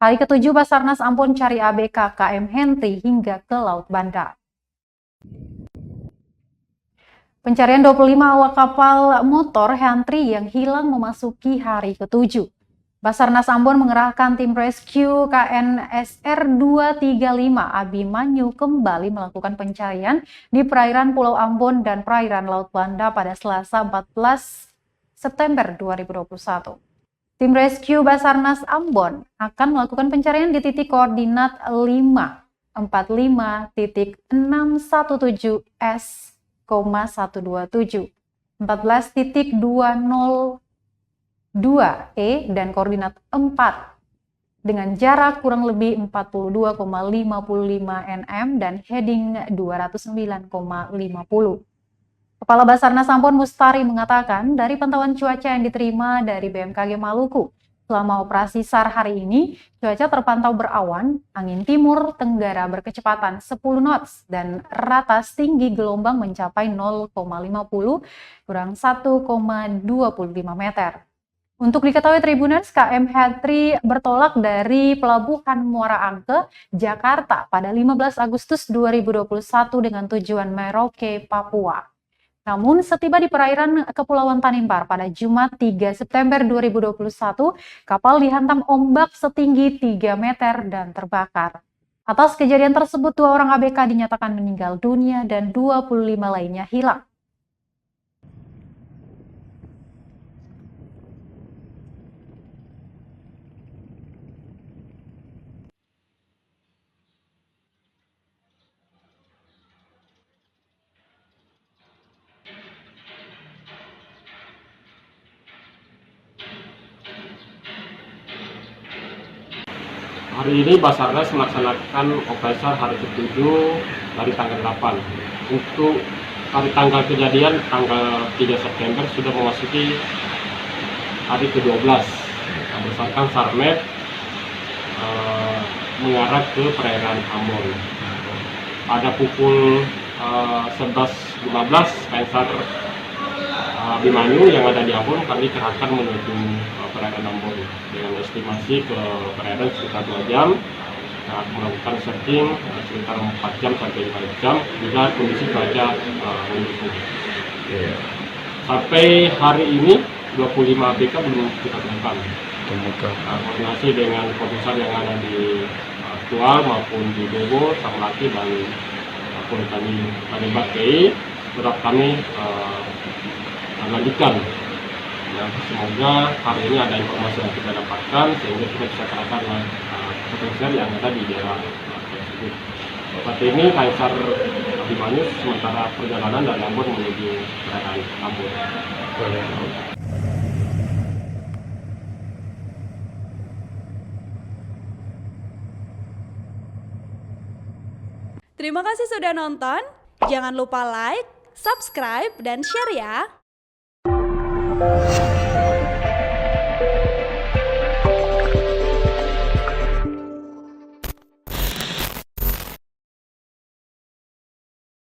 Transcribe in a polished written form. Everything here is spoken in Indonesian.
Hari ke-7 Basarnas Ambon cari ABK KM Henry hingga ke Laut Banda. Pencarian 25 awak kapal motor Henry yang hilang memasuki hari ke-7. Basarnas Ambon mengerahkan tim rescue KNSR 235 Abimanyu kembali melakukan pencarian di perairan Pulau Ambon dan perairan Laut Banda pada Selasa 14 September 2021. Tim rescue Basarnas Ambon akan melakukan pencarian di titik koordinat 545.317S,127, 14.202E dan koordinat 4 dengan jarak kurang lebih 42,55 nm dan heading 209,50. Kepala Basarnas Ambon Mustari mengatakan dari pantauan cuaca yang diterima dari BMKG Maluku, selama operasi SAR hari ini, cuaca terpantau berawan, angin timur tenggara berkecepatan 10 knots dan rata tinggi gelombang mencapai 0,50 kurang 1,25 meter. Untuk diketahui Tribuners, KM Henry bertolak dari Pelabuhan Muara Angke, Jakarta pada 15 Agustus 2021 dengan tujuan Merauke, Papua. Namun setiba di perairan Kepulauan Tanimbar pada Jumat 3 September 2021, kapal dihantam ombak setinggi 3 meter dan terbakar. Atas kejadian tersebut, 2 orang ABK dinyatakan meninggal dunia dan 25 lainnya hilang. Hari ini Basarnas melaksanakan operasi SAR hari ke-7 dari tanggal 8. Untuk hari tanggal kejadian, tanggal 3 September sudah memasuki hari ke-12. Berdasarkan SAR map mengarah ke perairan Ambon. Pada pukul 11.15, KNSAR Abimanyu yang ada di Ambon kami kerahkan menuju perairan Ambon dengan estimasi ke perairan sekitar 2 jam, melakukan searching sekitar 4 jam sampai 5 jam jika kondisi cuaca mendukung. Sampai hari ini 25 ABK belum kita temukan. Koordinasi dengan produser yang ada di Tual maupun di Bobo, Samlaki dan maupun kami BKI, tetap kami lanjutkan. Ya, semoga hari ini ada informasi yang kita dapatkan sehingga kita bisa kerahkan potensial yang ada di daerah tersebut. Saat ini KNSAR Abimanyu sementara perjalanan dari Ambon menuju perairan Ambon. Terima kasih sudah nonton. Jangan lupa like, subscribe, dan share ya.